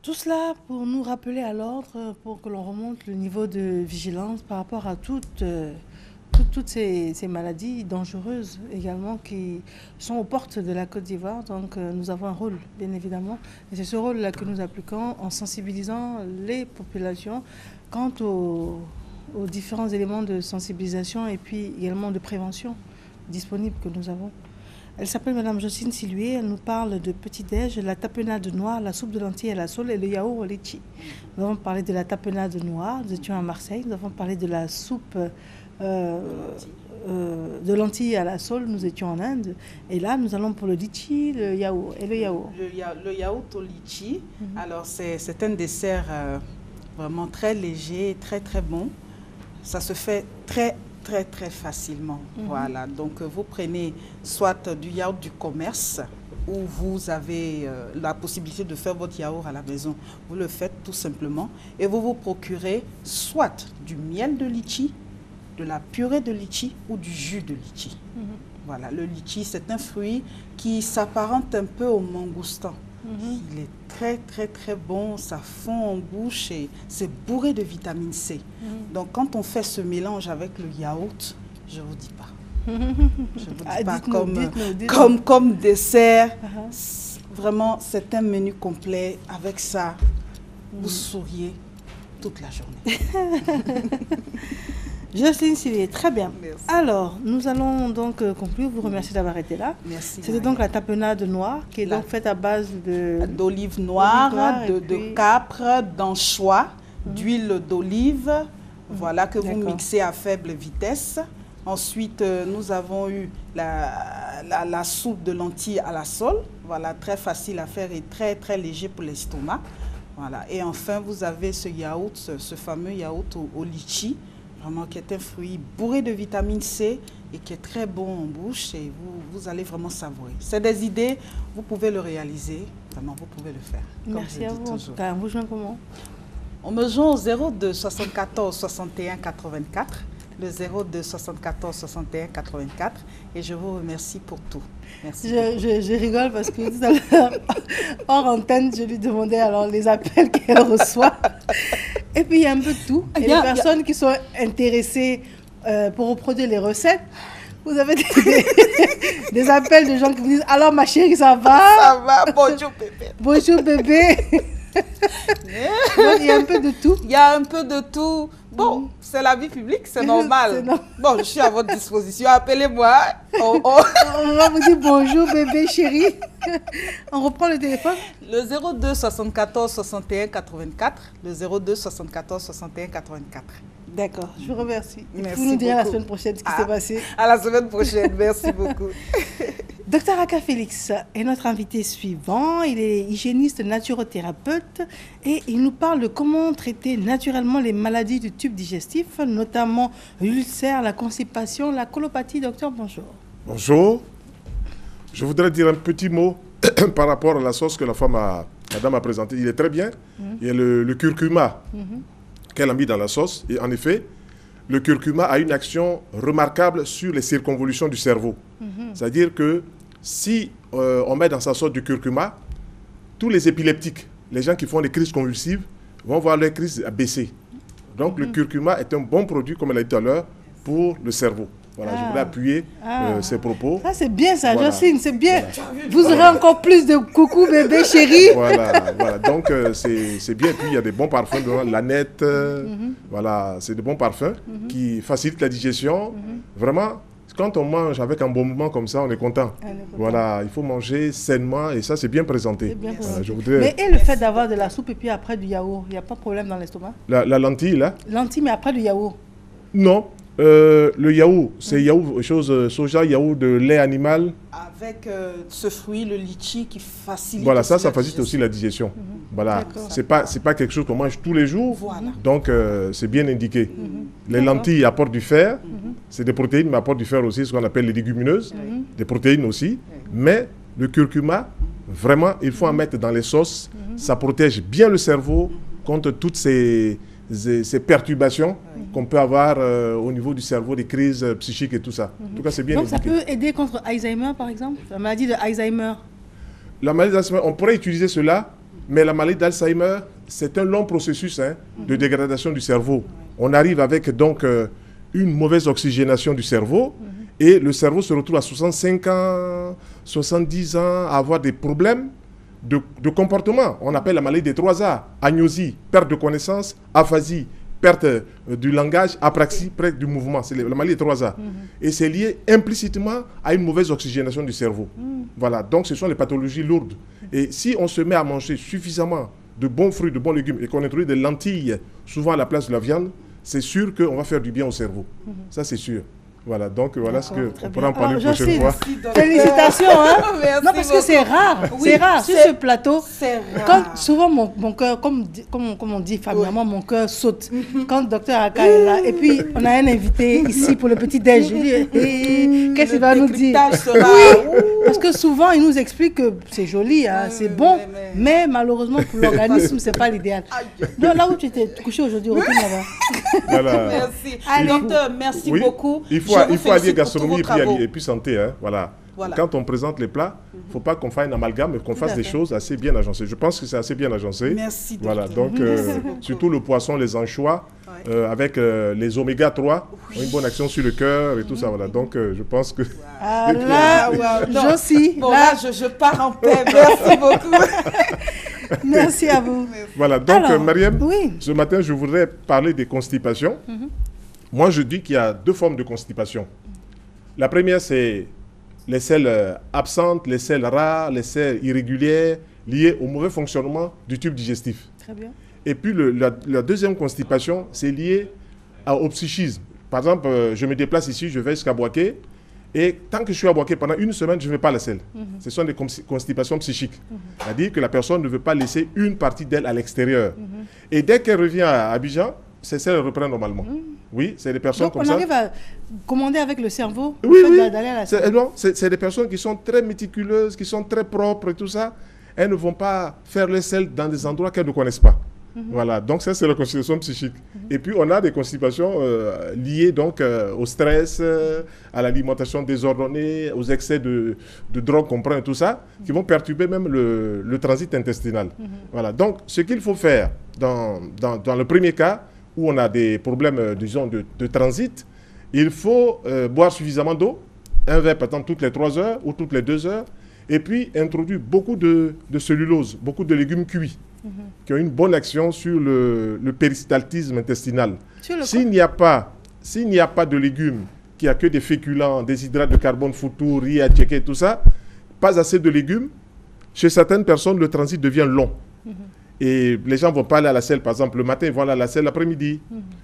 Tout cela pour nous rappeler à l'ordre, pour que l'on remonte le niveau de vigilance par rapport à toutes ces maladies dangereuses également qui sont aux portes de la Côte d'Ivoire. Donc nous avons un rôle, bien évidemment. Et c'est ce rôle-là que nous appliquons en sensibilisant les populations quant aux différents éléments de sensibilisation et puis également de prévention disponibles que nous avons. Elle s'appelle Madame Jocelyne Silué, elle nous parle de petit-déj, la tapenade noire, la soupe de lentilles à la sole et le yaourt au litchi. Nous avons parlé de la tapenade noire, nous étions à Marseille, nous avons parlé de la soupe de lentilles à la sole, nous étions en Inde. Et là, nous allons pour le litchi, le yaourt et le yaourt. Le yaourt au litchi, alors c'est un dessert vraiment très léger, très très bon. Ça se fait très facilement. Voilà, donc vous prenez soit du yaourt du commerce ou vous avez la possibilité de faire votre yaourt à la maison. Vous le faites tout simplement et vous vous procurez soit du miel de litchi, de la purée de litchi ou du jus de litchi. Voilà, le litchi c'est un fruit qui s'apparente un peu au mangoustan. Il est très bon, ça fond en bouche et c'est bourré de vitamine C. Donc quand on fait ce mélange avec le yaourt, je ne vous dis pas. Je ne vous dis pas comme dessert. Vraiment, c'est un menu complet. Avec ça, vous souriez toute la journée. Jocelyne Silué, très bien. Merci. Alors, nous allons donc conclure. Vous remercie d'avoir été là. Merci. C'était donc la tapenade noire qui est donc faite à base d'olive noire, de capre, d'anchois, d'huile d'olive, voilà, que vous mixez à faible vitesse. Ensuite, nous avons eu la soupe de lentilles à la sole, voilà, très facile à faire et très léger pour l'estomac. Voilà. Et enfin, vous avez ce yaourt, ce fameux yaourt au litchi, vraiment qui est un fruit bourré de vitamine C et qui est très bon en bouche et vous allez vraiment savourer. C'est des idées, vous pouvez le réaliser, vraiment vous pouvez le faire. Merci à vous en tout cas. On vous joint comment? On me joint au 02 74 61 84, le 02 74 61 84 et je vous remercie pour tout. Merci. Je rigole parce que tout à l'heure, hors antenne, je lui demandais alors les appels qu'elle reçoit. Et puis il y a un peu de tout. Et les personnes qui sont intéressées pour reproduire les recettes, vous avez des appels de gens qui vous disent « Alors ma chérie, ça va ?»« Ça va, bonjour bébé. » « Bonjour bébé. » Donc il y a un peu de tout. Il y a un peu de tout. Bon, c'est la vie publique, c'est normal. Bon, je suis à votre disposition. Appelez-moi. On va vous dire bonjour bébé chérie. On reprend le téléphone. Le 02 74 61 84. Le 02 74 61 84. D'accord, je vous remercie. Merci vous nous direz beaucoup. La semaine prochaine ce qui s'est passé. À la semaine prochaine, merci beaucoup. Docteur Aka Félix est notre invité suivant. Il est hygiéniste naturothérapeute et il nous parle de comment traiter naturellement les maladies du tube digestif, notamment l'ulcère, la constipation, la colopathie. Docteur, bonjour. Bonjour. Je voudrais dire un petit mot par rapport à la sauce que madame a présentée. Il est très bien. Il y a le curcuma qu'elle a mis dans la sauce. Et en effet, le curcuma a une action remarquable sur les circonvolutions du cerveau. C'est-à-dire que si on met dans sa sauce du curcuma, tous les épileptiques, les gens qui font des crises convulsives, vont voir leur crise baisser. Donc le curcuma est un bon produit, comme elle a dit tout à l'heure, pour le cerveau. Voilà, je voulais appuyer ces propos. Ça, c'est bien ça, voilà. Jocelyne, c'est bien. Voilà. Vous aurez encore plus de coucou bébé chéri. Voilà. Donc c'est bien. Et puis il y a des bons parfums dedans, l'aneth, voilà, c'est de bons parfums qui facilitent la digestion. Vraiment, quand on mange avec un bon moment comme ça, on est content. Voilà, il faut manger sainement et ça, c'est bien présenté. Bien présenté. Je voudrais... Mais et le fait d'avoir de la soupe et puis après du yaourt, il n'y a pas de problème dans l'estomac? La lentille, là? Lentille, mais après du yaourt? Non. Le yaourt, c'est yaourt, soja, yaourt de lait animal. Avec ce fruit, le litchi, qui facilite. Voilà, ça facilite aussi la digestion. Voilà, c'est pas quelque chose qu'on mange tous les jours. Voilà. Donc, c'est bien indiqué. Les lentilles apportent du fer. C'est des protéines, mais apportent du fer aussi, ce qu'on appelle les légumineuses. Des protéines aussi. Mais le curcuma, vraiment, il faut en mettre dans les sauces. Ça protège bien le cerveau contre toutes ces perturbations qu'on peut avoir au niveau du cerveau, des crises psychiques et tout ça. En tout cas, c'est bien Donc, indiqué. ça peut aider contre Alzheimer, par exemple? La maladie de Alzheimer? La maladie d'Alzheimer, on pourrait utiliser cela Mais la maladie d'Alzheimer, c'est un long processus de dégradation du cerveau. On arrive avec donc une mauvaise oxygénation du cerveau et le cerveau se retrouve à 65 ans, 70 ans à avoir des problèmes de comportement. On appelle la maladie des 3 A. Agnosie, perte de connaissance, aphasie, perte du langage, apraxie, perte du mouvement. C'est la maladie des 3 A. Et c'est lié implicitement à une mauvaise oxygénation du cerveau. Voilà, donc ce sont les pathologies lourdes. Et si on se met à manger suffisamment de bons fruits, de bons légumes et qu'on introduit des lentilles souvent à la place de la viande, c'est sûr qu'on va faire du bien au cerveau. Ça, c'est sûr. Voilà, donc voilà ce qu'on pourra en parler une prochaine fois. Félicitations, hein. Non, parce que c'est rare, c'est rare. Sur ce plateau, quand souvent mon cœur, comme on dit familièrement, mon cœur saute. Quand le docteur Aka est là, et puis on a un invité ici pour le petit-déj, je dis, qu'est-ce qu'il va nous dire? Oui, parce que souvent il nous explique que c'est joli, hein, c'est bon, mais malheureusement pour l'organisme, c'est pas l'idéal. Donc là où tu étais couché aujourd'hui, retourne là-bas. Voilà. Merci. Docteur, merci beaucoup. Il faut allier gastronomie et puis santé. Hein, voilà. Quand on présente les plats, il ne faut pas qu'on fasse un amalgame, mais qu'on fasse des choses assez bien agencées. Je pense que c'est assez bien agencé. Merci. Voilà, donc surtout le poisson, les anchois, avec les oméga 3, ont une bonne action sur le cœur et tout ça. Voilà, donc je pense que... Ah là, je aussi. Bon, là, je pars en paix. Merci beaucoup. Merci à vous. Voilà, donc Mariam, ce matin, je voudrais parler des constipations. Moi, je dis qu'il y a 2 formes de constipation. La première, c'est les selles absentes, les selles rares, les selles irrégulières, liées au mauvais fonctionnement du tube digestif. Très bien. Et puis, la deuxième constipation, c'est lié au psychisme. Par exemple, je me déplace ici, je vais jusqu'à Boaké, et tant que je suis à Boaké, pendant une semaine, je ne vais pas à la selle. Ce sont des constipations psychiques. C'est-à-dire que la personne ne veut pas laisser une partie d'elle à l'extérieur. Et dès qu'elle revient à Abidjan, ces selles reprennent normalement. Oui, c'est des personnes comme ça. Donc on arrive à commander avec le cerveau d'aller à la selle. Non, c'est des personnes qui sont très méticuleuses, qui sont très propres et tout ça. Elles ne vont pas faire les selles dans des endroits qu'elles ne connaissent pas. Voilà, donc ça c'est la constipation psychique. Et puis on a des constipations liées donc au stress, à l'alimentation désordonnée, aux excès de drogue qu'on prend et tout ça, qui vont perturber même le transit intestinal. Voilà, donc ce qu'il faut faire dans le premier cas, où on a des problèmes, disons, de transit, il faut boire suffisamment d'eau, un verre par exemple toutes les 3 heures ou toutes les 2 heures, et puis introduire beaucoup de cellulose, beaucoup de légumes cuits, qui ont une bonne action sur le péristaltisme intestinal. S'il n'y a pas de légumes, qu'il n'y a que des féculents, des hydrates de carbone foutu, riz à tchéké, tout ça, pas assez de légumes, chez certaines personnes, le transit devient long. Et les gens ne vont pas aller à la selle, par exemple, le matin, ils vont aller à la selle l'après-midi.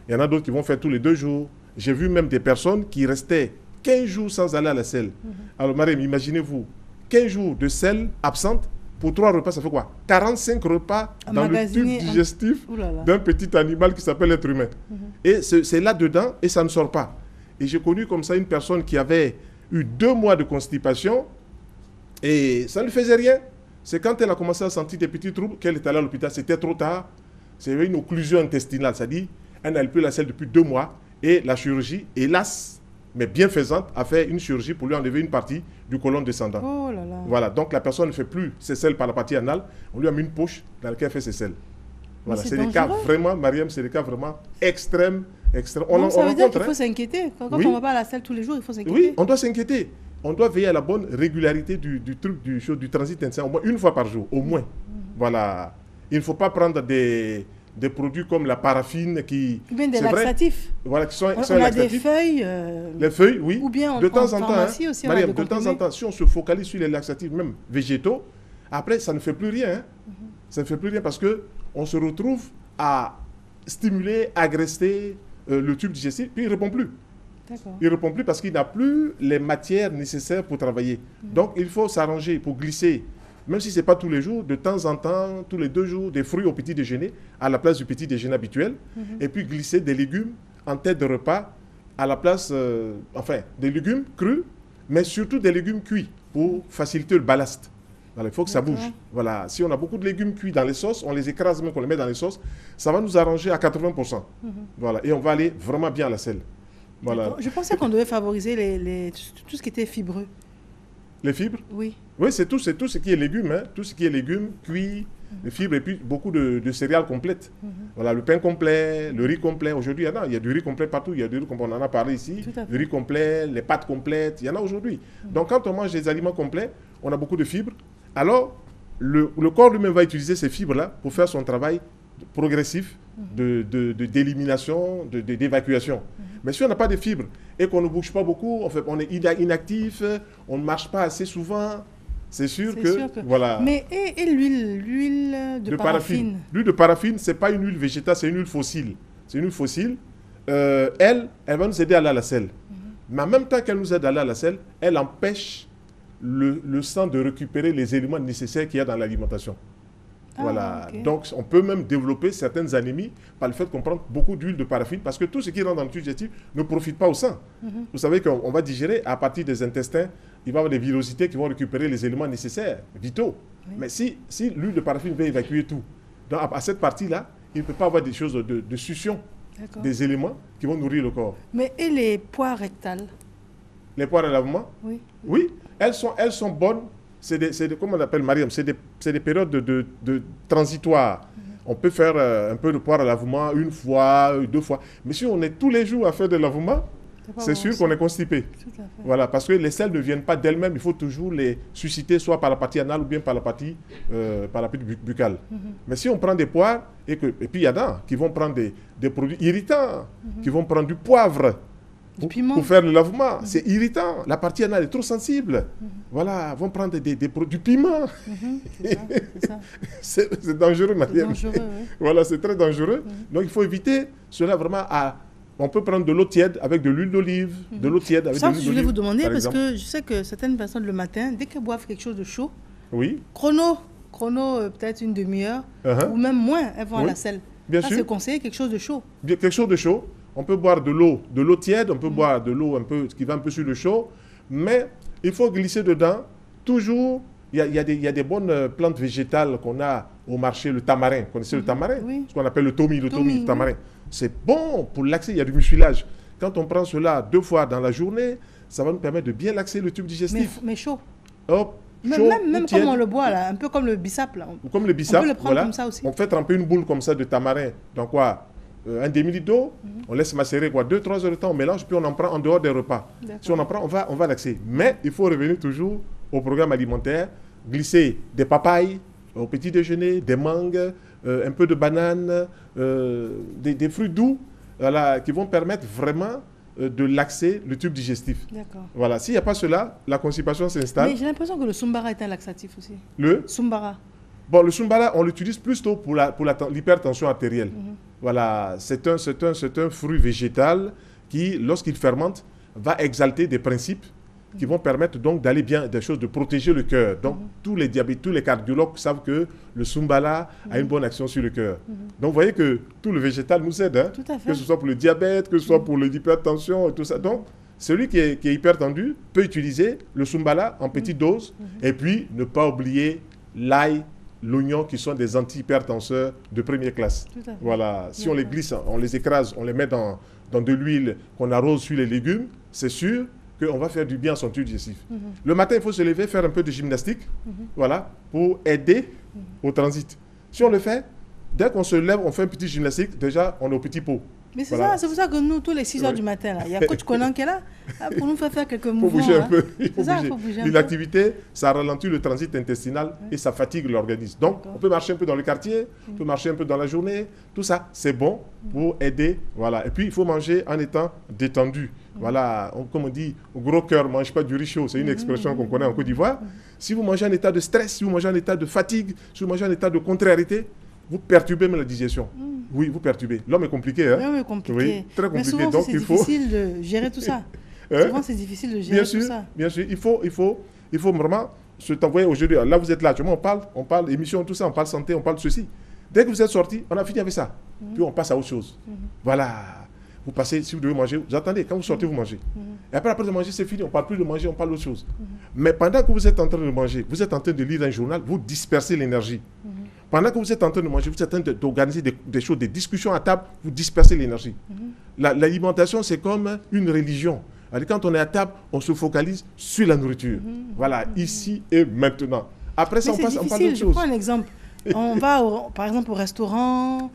Il y en a d'autres qui vont faire tous les 2 jours. J'ai vu même des personnes qui restaient 15 jours sans aller à la selle. Alors, Mariam, imaginez-vous, 15 jours de selle absente, pour 3 repas, ça fait quoi? 45 repas dans le tube digestif d'un petit animal qui s'appelle l'être humain. Et c'est là-dedans et ça ne sort pas. Et j'ai connu comme ça une personne qui avait eu 2 mois de constipation et ça ne faisait rien. C'est quand elle a commencé à sentir des petits troubles qu'elle est allée à l'hôpital. C'était trop tard. C'était une occlusion intestinale. C'est-à-dire, elle n'allait plus la selle depuis 2 mois. Et la chirurgie, hélas, mais bienfaisante, a fait une chirurgie pour lui enlever une partie du côlon descendant. Oh là là. Voilà, donc la personne ne fait plus ses selles par la partie anale. On lui a mis une poche dans laquelle elle fait ses selles. Voilà, c'est des cas vraiment, Mariam, c'est des cas vraiment extrêmes. Donc, ça veut dire qu'il faut s'inquiéter. Quand on ne va pas à la selle tous les jours, il faut s'inquiéter. Oui, on doit s'inquiéter. On doit veiller à la bonne régularité du transit intestinal, au moins 1 fois par jour, au moins. Voilà. Il ne faut pas prendre des produits comme la paraffine qui... Ou bien des laxatifs. Voilà, qui sont on laxatifs. A des feuilles. Les feuilles, oui. Ou bien de temps en temps, aussi, Mariam, de temps en temps, si on se focalise sur les laxatifs, même végétaux, après, ça ne fait plus rien. Ça ne fait plus rien parce qu'on se retrouve à stimuler, agresser le tube digestif, puis il ne répond plus. Il ne répond plus parce qu'il n'a plus les matières nécessaires pour travailler. Donc, il faut s'arranger pour glisser, même si ce n'est pas tous les jours, de temps en temps, tous les 2 jours, des fruits au petit déjeuner, à la place du petit déjeuner habituel, et puis glisser des légumes en tête de repas, à la place, des légumes crus, mais surtout des légumes cuits, pour faciliter le ballast. Voilà, il faut que ça bouge. Voilà. Si on a beaucoup de légumes cuits dans les sauces, on les écrase même qu'on les met dans les sauces, ça va nous arranger à 80%. Voilà. Et on va aller vraiment bien à la selle. Voilà. Je pensais qu'on devait favoriser tout ce qui était fibreux. Les fibres? Oui. Oui, c'est tout ce qui est légumes. Tout ce qui est légumes, cuits, Les fibres et puis beaucoup de céréales complètes. Voilà, le pain complet, le riz complet. Aujourd'hui, il y a du riz complet partout. Il y a du riz, comme on en a parlé ici. Le riz complet, les pâtes complètes. Il y en a aujourd'hui. Donc, quand on mange des aliments complets, on a beaucoup de fibres. Alors, le corps lui-même va utiliser ces fibres-là pour faire son travail progressif d'élimination, d'évacuation. Mais si on n'a pas de fibres et qu'on ne bouge pas beaucoup, on est inactif, on ne marche pas assez souvent, c'est sûr que... Voilà. Mais et l'huile de paraffine? L'huile de paraffine, ce n'est pas une huile végétale, c'est une huile fossile. C'est une huile fossile. Elle va nous aider à aller à la selle. Mais en même temps qu'elle nous aide à aller à la selle, elle empêche le sang de récupérer les éléments nécessaires qu'il y a dans l'alimentation. Voilà. Okay. Donc, on peut même développer certaines anémies par le fait qu'on prend beaucoup d'huile de paraffine parce que tout ce qui rentre dans le tube digestif ne profite pas au sang. Vous savez qu'on va digérer à partir des intestins, il va y avoir des villosités qui vont récupérer les éléments nécessaires, vitaux. Mais si l'huile de paraffine veut évacuer tout, donc à cette partie-là, il ne peut pas avoir des choses de succion, des éléments qui vont nourrir le corps. Mais et les poires rectales? Les poires à lavement? Oui. Oui, elles sont bonnes. Comme on appelle Mariam, c'est des périodes de transitoires. On peut faire un peu de poire à lavement une fois, 2 fois. Mais si on est tous les jours à faire de lavement, c'est sûr qu'on est constipé. Voilà, parce que les selles ne viennent pas d'elles-mêmes. Il faut toujours les susciter soit par la partie anale ou bien par la partie buccale. Mais si on prend des poires, et puis il y en a qui vont prendre des produits irritants, qui vont prendre du poivre, pour faire le lavement, c'est irritant. La partie anale est trop sensible. Voilà, vont prendre du piment. C'est dangereux, Mariam. Voilà, c'est très dangereux. Donc, il faut éviter cela vraiment on peut prendre de l'eau tiède avec de l'huile d'olive, de l'eau tiède avec de l'huile d'olive. Je voulais vous demander, parce que je sais que certaines personnes, le matin, dès qu'elles boivent quelque chose de chaud, chrono peut-être une demi-heure, ou même moins, elles vont à la selle. Bien sûr. C'est conseillé quelque chose de chaud. Quelque chose de chaud. On peut boire de l'eau tiède, on peut boire de l'eau qui va un peu sur le chaud, mais il faut glisser dedans. Toujours, il y a des bonnes plantes végétales qu'on a au marché, le tamarin. Vous connaissez le tamarin? Ce qu'on appelle le tamarin. C'est bon pour laxer, il y a du mucilage. Quand on prend cela 2 fois dans la journée, ça va nous permettre de bien laxer le tube digestif. Mais chaud. Hop, même comme on le boit, là, un peu comme le bissap. Là. Comme le bissap, on peut le prendre comme ça aussi. On fait tremper une boule comme ça de tamarin. Donc quoi, un demi-litre d'eau, on laisse macérer 2-3 heures de temps, on mélange, puis on en prend en dehors des repas. Si on en prend, on va laxer. Mais il faut revenir toujours au programme alimentaire, glisser des papayes au petit déjeuner, des mangues, un peu de bananes, des fruits doux, voilà, qui vont permettre vraiment de laxer le tube digestif. Voilà. S'il n'y a pas cela, la constipation s'installe. Mais j'ai l'impression que le Sumbara est un laxatif aussi. Le Sumbara. Bon, le Sumbara, on l'utilise plus tôt pour l'hypertension artérielle. Voilà, c'est un fruit végétal qui, lorsqu'il fermente, va exalter des principes qui vont permettre donc d'aller bien, des choses, de protéger le cœur. Donc, tous les diabétiques, tous les cardiologues savent que le Sumbala a une bonne action sur le cœur. Donc, vous voyez que tout le végétal nous aide, hein, tout à fait. Que ce soit pour le diabète, que ce soit pour l'hypertension et tout ça. Donc, celui qui est hypertendu peut utiliser le Sumbala en petite dose et puis ne pas oublier l'ail, l'oignon qui sont des antihypertenseurs de première classe. Voilà, si on les glisse, on les écrase, on les met dans de l'huile qu'on arrose sur les légumes, c'est sûr qu'on va faire du bien à son tube digestif. Le matin, il faut se lever, faire un peu de gymnastique, voilà, pour aider au transit. Si on le fait, dès qu'on se lève, on fait un petit gymnastique, déjà, on est au petit pot. Mais c'est ça, c'est pour ça que nous, tous les 6 heures du matin, il y a coach Conan qui est là pour nous faire quelques mouvements. Il faut bouger un peu. Il faut bouger. L'inactivité, ça ralentit le transit intestinal et ça fatigue l'organisme. Donc, on peut marcher un peu dans le quartier, on peut marcher un peu dans la journée. Tout ça, c'est bon pour aider. Voilà. Et puis, il faut manger en étant détendu. Voilà. Comme on dit, au gros cœur, ne mange pas du riz chaud. C'est une expression qu'on connaît en Côte d'Ivoire. Si vous mangez en état de stress, si vous mangez en état de fatigue, si vous mangez en état de contrariété, vous perturbez même la digestion. Oui, vous perturbez. L'homme est compliqué. Hein? L'homme est compliqué. Oui, très compliqué. Mais souvent, donc, c'est difficile de gérer tout ça. Souvent, c'est difficile de gérer tout ça. Bien sûr, il faut vraiment se t'envoyer aujourd'hui. Là, vous êtes là, on parle émission, tout ça, on parle santé, on parle ceci. Dès que vous êtes sorti, on a fini avec ça. Puis on passe à autre chose. Voilà. Vous passez, si vous devez manger, vous attendez, quand vous sortez, vous mangez. Et après de manger, c'est fini, on ne parle plus de manger, on parle d'autre chose. Mais pendant que vous êtes en train de manger, vous êtes en train de lire un journal, vous dispersez l'énergie. Pendant que vous êtes en train de manger, vous êtes en train d'organiser des choses, des discussions à table, vous dispersez l'énergie. L'alimentation, c'est comme une religion. Alors, quand on est à table, on se focalise sur la nourriture. Voilà, ici et maintenant. Après ça, on parle d'autre chose. Je prends un exemple. On va, par exemple, au restaurant,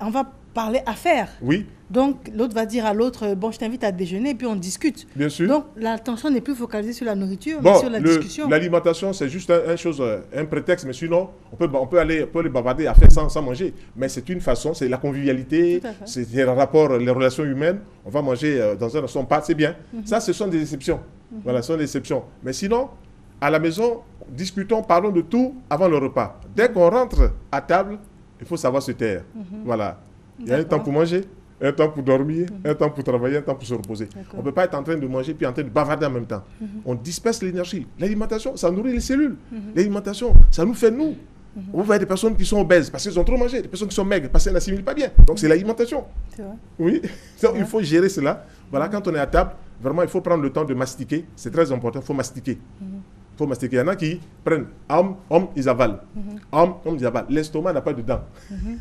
on va parler affaires. Oui. Donc, l'autre va dire à l'autre, bon, je t'invite à déjeuner, et puis on discute. Bien sûr. Donc, l'attention n'est plus focalisée sur la nourriture, Bon, mais sur la discussion. L'alimentation, c'est juste un prétexte, mais sinon, on peut aller bavarder à faire sans manger. Mais c'est une façon, c'est la convivialité, c'est les rapports, les relations humaines. On va manger dans un restaurant, c'est bien. Ça, ce sont des exceptions. Voilà, ce sont des exceptions. Mais sinon, à la maison, discutons, parlons de tout avant le repas. Dès qu'on rentre à table, il faut savoir se taire. Voilà. Il y a un temps pour manger, un temps pour dormir, un temps pour travailler, un temps pour se reposer. On ne peut pas être en train de manger puis en train de bavarder en même temps. On disperse l'énergie. L'alimentation, ça nourrit les cellules. L'alimentation, ça nous fait nous. Vous voyez des personnes qui sont obèses parce qu'elles ont trop mangé, des personnes qui sont maigres parce qu'elles n'assimilent pas bien. Donc c'est l'alimentation. C'est vrai. Oui, donc il faut gérer cela. Voilà, quand on est à table, vraiment il faut prendre le temps de mastiquer. C'est très important, il faut mastiquer. Faut mastiquer. Il y en a qui prennent, ils avalent. Ils avalent. L'estomac n'a pas de dents.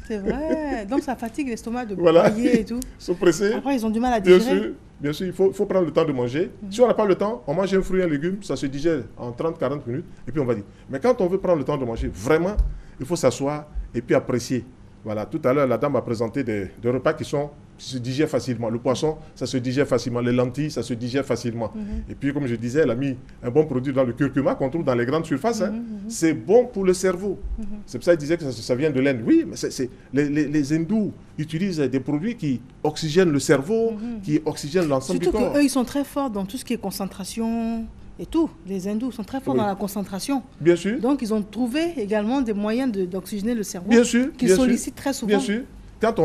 C'est vrai. Donc ça fatigue l'estomac de voilà. broyer et tout. Ils sont pressés. Après, ils ont du mal à digérer. Bien sûr, il faut prendre le temps de manger. Si on n'a pas le temps, on mange un fruit, un légume, ça se digère en 30-40 minutes, et puis on va dire. Mais quand on veut prendre le temps de manger, vraiment, il faut s'asseoir et puis apprécier. Voilà, tout à l'heure, la dame a présenté des repas qui se digèrent facilement. Le poisson, ça se digère facilement. Les lentilles, ça se digère facilement. Et puis, comme je disais, elle a mis un bon produit dans le curcuma qu'on trouve dans les grandes surfaces. C'est bon pour le cerveau. C'est pour ça qu'il disait que ça vient de l'Inde. Oui, mais les hindous utilisent des produits qui oxygènent le cerveau, qui oxygènent l'ensemble du corps. Surtout qu'eux, ils sont très forts dans tout ce qui est concentration et tout. Les hindous sont très forts dans la concentration. Bien sûr. Donc, ils ont trouvé également des moyens d'oxygéner le cerveau. Bien sûr. Qu'ils sollicitent très souvent. Bien sûr.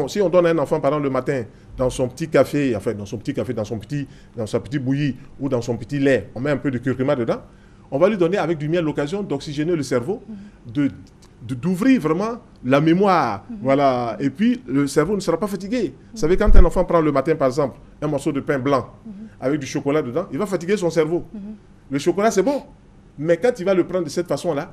Si on donne à un enfant, par exemple, le matin, dans son petit café, enfin, dans sa petite bouillie ou dans son petit lait, on met un peu de curcuma dedans, on va lui donner avec du miel l'occasion d'oxygéner le cerveau, d'ouvrir vraiment la mémoire. Voilà. Et puis, le cerveau ne sera pas fatigué. Vous savez, quand un enfant prend le matin, par exemple, un morceau de pain blanc avec du chocolat dedans, il va fatiguer son cerveau. Le chocolat, c'est bon. Mais quand il va le prendre de cette façon-là,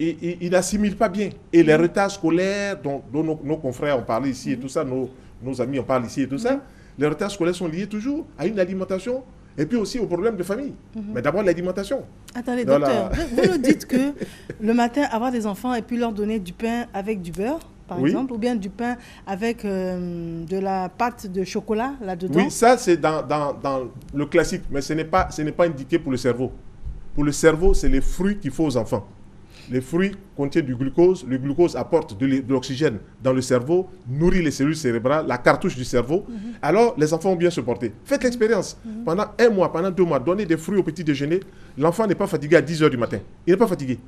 il n'assimile pas bien. Et les retards scolaires dont nos confrères ont parlé ici et tout ça, nos amis en parlent ici et tout ça, les retards scolaires sont liés toujours à une alimentation et puis aussi aux problèmes de famille. Mais d'abord, l'alimentation. Attendez, docteur, vous nous dites que le matin, avoir des enfants et puis leur donner du pain avec du beurre, par exemple, ou bien du pain avec de la pâte de chocolat là-dedans. Oui, ça, c'est dans le classique, mais ce n'est pas indiqué pour le cerveau. Pour le cerveau, c'est les fruits qu'il faut aux enfants. Les fruits contiennent du glucose. Le glucose apporte de l'oxygène dans le cerveau, nourrit les cellules cérébrales, la cartouche du cerveau. Alors, les enfants vont bien se porter. Faites l'expérience. Pendant 1 mois, pendant 2 mois, donnez des fruits au petit déjeuner. L'enfant n'est pas fatigué à 10 h du matin. Il n'est pas fatigué.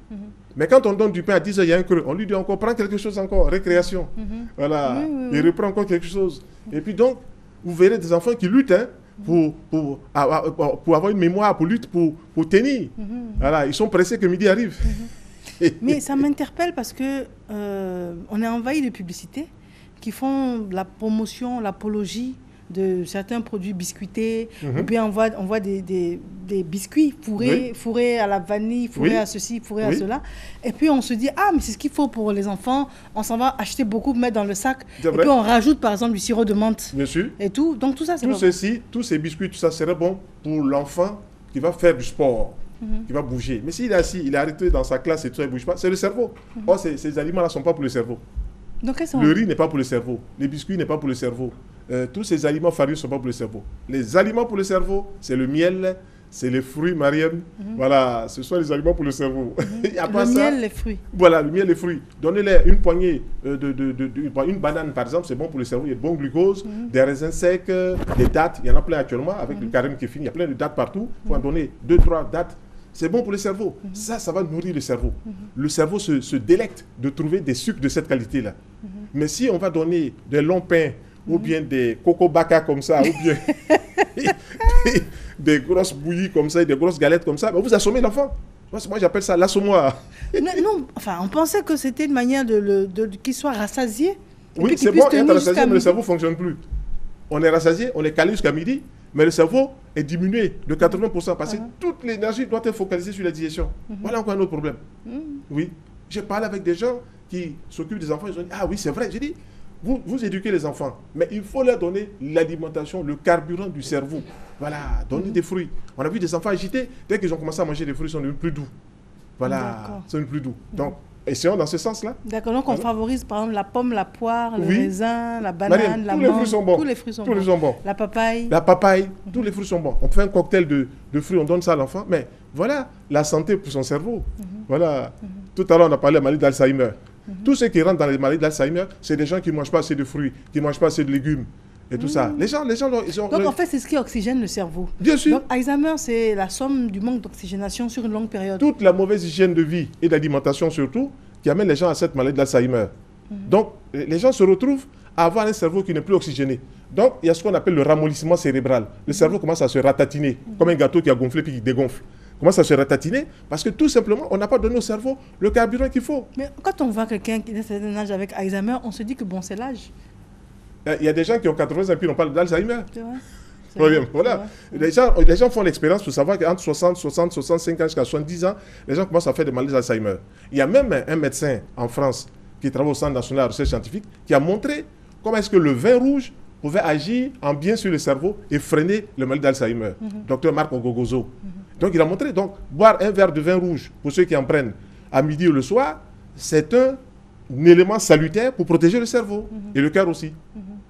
Mais quand on donne du pain à 10 h, il y a un creux. On lui dit encore, prends quelque chose encore, récréation. Voilà. Il reprend encore quelque chose. Et puis donc, vous verrez des enfants qui luttent pour avoir une mémoire, pour lutter, pour tenir. Voilà. Ils sont pressés que midi arrive. Mais ça m'interpelle parce que on est envahi de publicités qui font la promotion, l'apologie de certains produits biscuités, ou bien on voit des biscuits fourrés à la vanille, fourrés à ceci, fourrés à cela. Et puis on se dit, ah, mais c'est ce qu'il faut pour les enfants. On s'en va acheter beaucoup, mettre dans le sac. Et puis on rajoute par exemple du sirop de menthe. Bien sûr. Et tout. Donc tout ça, c'est tous ces biscuits, tout ça serait bon pour l'enfant qui va faire du sport. Qui va bouger. Mais s'il est assis, il est arrêté dans sa classe et tout ça, il ne bouge pas, c'est le cerveau. Or, ces aliments-là ne sont pas pour le cerveau. Donc, le riz n'est pas pour le cerveau. Les biscuits n'est pas pour le cerveau. Tous ces aliments farineux ne sont pas pour le cerveau. Les aliments pour le cerveau, c'est le miel, c'est les fruits, Mariam. Voilà, ce sont les aliments pour le cerveau. Miel, les fruits. Voilà, le miel, les fruits. Donnez-les une poignée, une banane par exemple, c'est bon pour le cerveau, il y a de bon glucose, des raisins secs, des dattes, il y en a plein actuellement, avec le carême qui est fini, il y a plein de dattes partout. Il faut en donner 2-3 dattes. C'est bon pour le cerveau. Ça va nourrir le cerveau. Le cerveau se délecte de trouver des sucres de cette qualité-là. Mais si on va donner des longs pains, ou bien des coco baka comme ça, ou bien des grosses bouillies comme ça, des grosses galettes comme ça, ben vous assommez l'enfant. Moi, j'appelle ça l'assommoir. Non, enfin, on pensait que c'était une manière qu'il soit rassasié. Oui, c'est bon, être rassasié, mais le cerveau ne fonctionne plus. On est rassasié, on est calé jusqu'à midi, mais le cerveau est diminué de 80% parce que toute l'énergie doit être focalisée sur la digestion. Voilà encore un autre problème. Oui, j'ai parlé avec des gens qui s'occupent des enfants, ils ont dit, ah oui, c'est vrai. J'ai dit, vous éduquez les enfants, mais il faut leur donner l'alimentation, le carburant du cerveau. Voilà, donner des fruits. On a vu des enfants agités, dès qu'ils ont commencé à manger des fruits, ils sont devenus plus doux. Voilà, ils sont devenus plus doux. Donc, essayons dans ce sens-là. D'accord, donc on favorise par exemple la pomme, la poire, le Oui. raisin, la banane, Mariam, la tous mangue. les fruits sont bons. Tous les fruits sont Tous les bons. sont bons. La papaye. La papaye, tous les fruits sont bons. On fait un cocktail de fruits, on donne ça à l'enfant. Mais voilà, la santé pour son cerveau. Voilà. Tout à l'heure, on a parlé de la maladie d'Alzheimer. Tous ceux qui rentrent dans les maladies d'Alzheimer, c'est des gens qui ne mangent pas assez de fruits, qui ne mangent pas assez de légumes et tout ça. Les gens ils ont... Donc en fait, c'est ce qui oxygène le cerveau. Bien sûr. Donc Alzheimer, c'est la somme du manque d'oxygénation sur une longue période. Toute la mauvaise hygiène de vie et d'alimentation surtout, qui amène les gens à cette maladie d'Alzheimer. Donc, les gens se retrouvent à avoir un cerveau qui n'est plus oxygéné. Donc, il y a ce qu'on appelle le ramollissement cérébral. Le cerveau commence à se ratatiner, comme un gâteau qui a gonflé puis qui dégonfle. Commence à se ratatiner parce que tout simplement, on n'a pas donné au cerveau le carburant qu'il faut. Mais quand on voit quelqu'un qui est d'un certain âge avec Alzheimer, on se dit que bon, c'est l'âge. Il y a des gens qui ont 80 ans et puis on parle d'Alzheimer. Tu vois? Voilà. Les gens font l'expérience pour savoir qu'entre 60, 65 ans jusqu'à 70 ans, les gens commencent à faire des maladies d'Alzheimer. Il y a même un médecin en France qui travaille au Centre national de recherche scientifique qui a montré comment est-ce que le vin rouge pouvait agir en bien sur le cerveau et freiner le maladie d'Alzheimer. Docteur Marc Ogogozo. Donc il a montré, donc boire un verre de vin rouge, pour ceux qui en prennent à midi ou le soir, c'est un élément salutaire pour protéger le cerveau et le cœur aussi.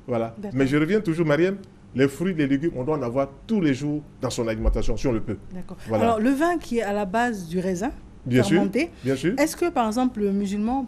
Voilà. Mais je reviens toujours, Mariam, les fruits, les légumes, on doit en avoir tous les jours dans son alimentation, si on le peut. D'accord. Voilà. Alors, le vin qui est à la base du raisin, Bien sûr, fermenté, bien sûr. est-ce que, par exemple, le musulman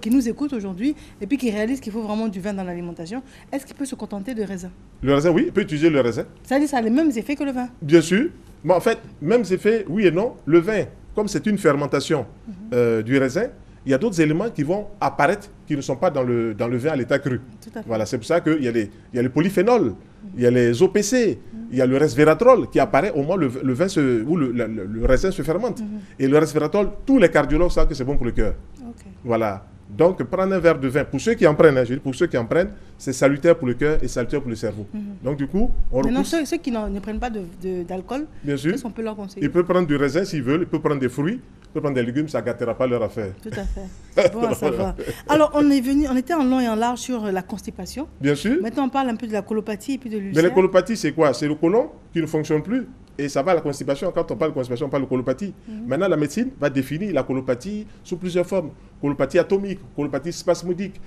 qui nous écoute aujourd'hui et puis qui réalise qu'il faut vraiment du vin dans l'alimentation, est-ce qu'il peut se contenter de raisin? Le raisin, oui, il peut utiliser le raisin. Ça dit, ça a les mêmes effets que le vin? Bien sûr. Mais en fait, mêmes effets, oui et non. Le vin, comme c'est une fermentation du raisin, il y a d'autres éléments qui vont apparaître qui ne sont pas dans le vin à l'état cru. Tout à fait. Voilà, c'est pour ça qu'il y a les polyphénols, il y a les OPC, il y a le resveratrol qui apparaît au moment où le raisin se fermente. Et le resveratrol, tous les cardiologues savent que c'est bon pour le cœur. Ok. Voilà. Donc, prendre un verre de vin, pour ceux qui en prennent, je dis pour ceux qui en prennent, c'est salutaire pour le cœur et salutaire pour le cerveau. Donc, du coup, on Maintenant, repousse. ceux qui ne prennent pas d'alcool, Bien sûr. qu'est-ce qu'on peut leur conseiller? Ils peuvent prendre du raisin s'ils veulent, ils peuvent prendre des fruits, ils peuvent prendre des légumes, ça ne gâtera pas leur affaire. Tout à fait. C'est bon à savoir. Alors, on était en long et en large sur la constipation. Bien sûr. Maintenant, on parle un peu de la colopathie et puis de Mais l'ulcère. la colopathie, c'est quoi? C'est le côlon qui ne fonctionne plus. Et ça va à la constipation. Quand on parle de constipation, on parle de colopathie. Maintenant, la médecine va définir la colopathie sous plusieurs formes. Colopathie atomique, colopathie spasmodique.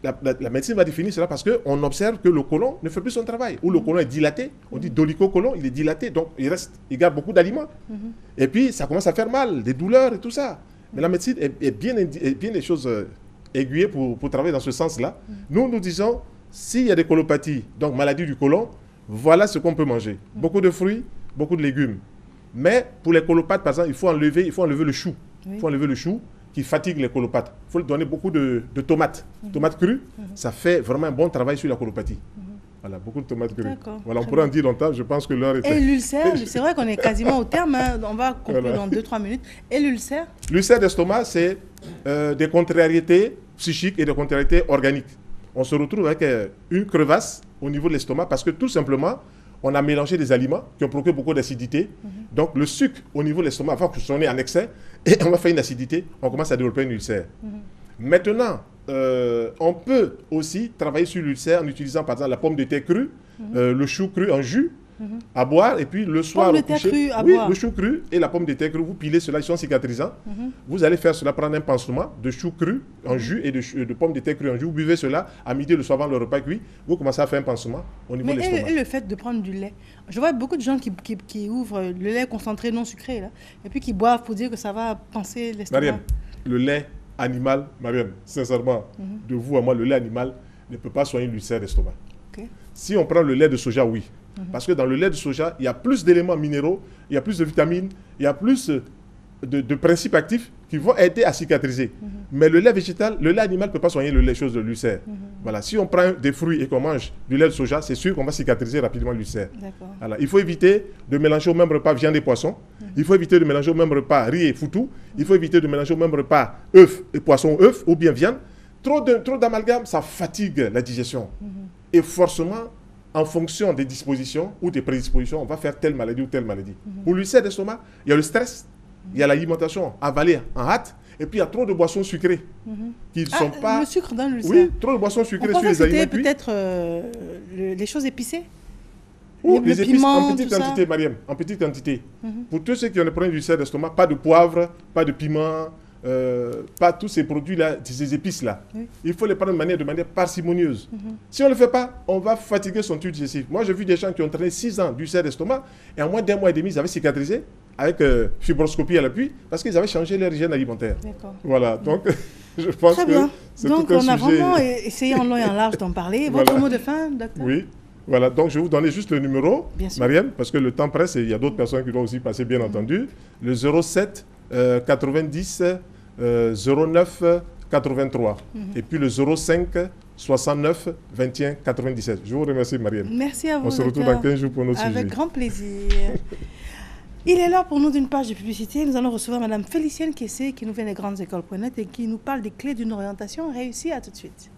La médecine va définir cela parce qu'on observe que le côlon ne fait plus son travail. Ou le côlon est dilaté. On dit dolicho-côlon, il est dilaté. Donc, il garde beaucoup d'aliments. Et puis, ça commence à faire mal, des douleurs et tout ça. Mais la médecine est bien des choses aiguillées pour travailler dans ce sens-là. Nous disons, s'il y a des colopathies, donc maladie du côlon, voilà ce qu'on peut manger. Beaucoup de fruits, beaucoup de légumes. Mais pour les colopathes, par exemple, il faut enlever le chou. Il faut enlever le chou qui fatigue les colopathes. Il faut donner beaucoup de tomates. Tomates crues, ça fait vraiment un bon travail sur la colopathie. Voilà, beaucoup de tomates crues. Voilà, on pourrait en dire longtemps, je pense que l'heure est... Et l'ulcère, c'est vrai qu'on est quasiment au terme, hein, on va conclure dans 2-3 minutes. Et l'ulcère? L'ulcère d'estomac, c'est des contrariétés psychiques et des contrariétés organiques. On se retrouve avec une crevasse au niveau de l'estomac parce que tout simplement, on a mélangé des aliments qui ont procuré beaucoup d'acidité. Donc le sucre au niveau de l'estomac va fonctionner en excès et on va faire une acidité, on commence à développer une ulcère. Maintenant, on peut aussi travailler sur l'ulcère en utilisant par exemple la pomme de terre crue, le chou cru en jus à boire et puis le soir Pomme de au terre coucher, crue à oui, boire. le chou cru et la pomme de terre crue, vous pilez cela, ils sont cicatrisants. Vous allez faire cela, prendre un pansement de chou cru en jus et de pomme de terre crue en jus. Vous buvez cela à midi le soir avant le repas cuit. Vous commencez à faire un pansement au niveau de Mais l'estomac. et le fait de prendre du lait? Je vois beaucoup de gens qui ouvrent le lait concentré non sucré là, et puis qui boivent pour dire que ça va penser l'estomac. Mariam, le lait animal, Mariam, sincèrement, de vous à moi, le lait animal ne peut pas soigner l'ulcère d'estomac. Ok. Si on prend le lait de soja, oui. Parce que dans le lait de soja, il y a plus d'éléments minéraux, il y a plus de vitamines, il y a plus de principes actifs qui vont aider à cicatriser. Mais le lait végétal, le lait animal ne peut pas soigner les choses de l'ulcère. Voilà. Si on prend des fruits et qu'on mange du lait de soja, c'est sûr qu'on va cicatriser rapidement l'ulcère. D'accord. Voilà. Il faut éviter de mélanger au même repas viande et poisson. Il faut éviter de mélanger au même repas riz et foutou. Il faut éviter de mélanger au même repas œufs et poisson œufs ou bien viande. Trop d'amalgame, ça fatigue la digestion. Et forcément, en fonction des dispositions ou des prédispositions, on va faire telle maladie ou telle maladie. Pour l'ulcère d'estomac, il y a le stress, il y a l'alimentation avalée en hâte, et puis il y a trop de boissons sucrées qui ne sont pas... Le sucre dans l'ulcère. Oui, trop de boissons sucrées On sur pensait les que aliments c'était cuits. peut-être les choses épicées. Ou le les épices piment, en petite tout ça. quantité, Mariam, en petite quantité. Pour tous ceux qui ont des problèmes d'ulcère d'estomac, pas de poivre, pas de piment, pas tous ces produits-là, ces épices-là. Oui. Il faut les prendre de manière parcimonieuse. Si on ne le fait pas, on va fatiguer son tube digestif. Moi, j'ai vu des gens qui ont traîné 6 ans d'ulcère d'estomac et en moins d'1 mois et demi, ils avaient cicatrisé avec fibroscopie à l'appui parce qu'ils avaient changé leur hygiène alimentaire. D'accord. Voilà, donc je pense Très que bien. c'est Donc, tout un on a sujet. vraiment essayé en long et en large d'en parler. Votre Voilà. mot de fin, docteur? Oui, voilà, donc je vais vous donner juste le numéro, Bien sûr. Mariam, parce que le temps presse et il y a d'autres personnes qui doivent aussi passer, bien entendu. Le 07 90 09 83 et puis le 05 69 21 97. Je vous remercie, Mariam. Merci à vous, On se retrouve docteur. dans 15 jours pour notre sujet. Avec grand plaisir. Il est l'heure pour nous d'une page de publicité. Nous allons recevoir Madame Félicienne Kessé qui nous vient des grandes écoles.net et qui nous parle des clés d'une orientation réussie. À tout de suite.